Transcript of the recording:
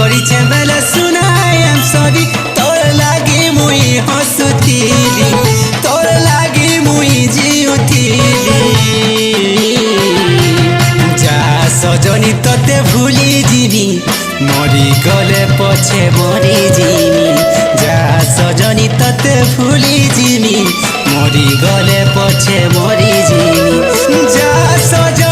करिछे बेले सुना I am sorry तोर लागी मुई हसुतीली तोर लागी मुई जिउतीली जा सजनी तोते भूली जीवी मरी गले पछे मरी जीवी जा सजनी तोते भूली जीवी मरी गले पछे मरी जीवी जा सजनी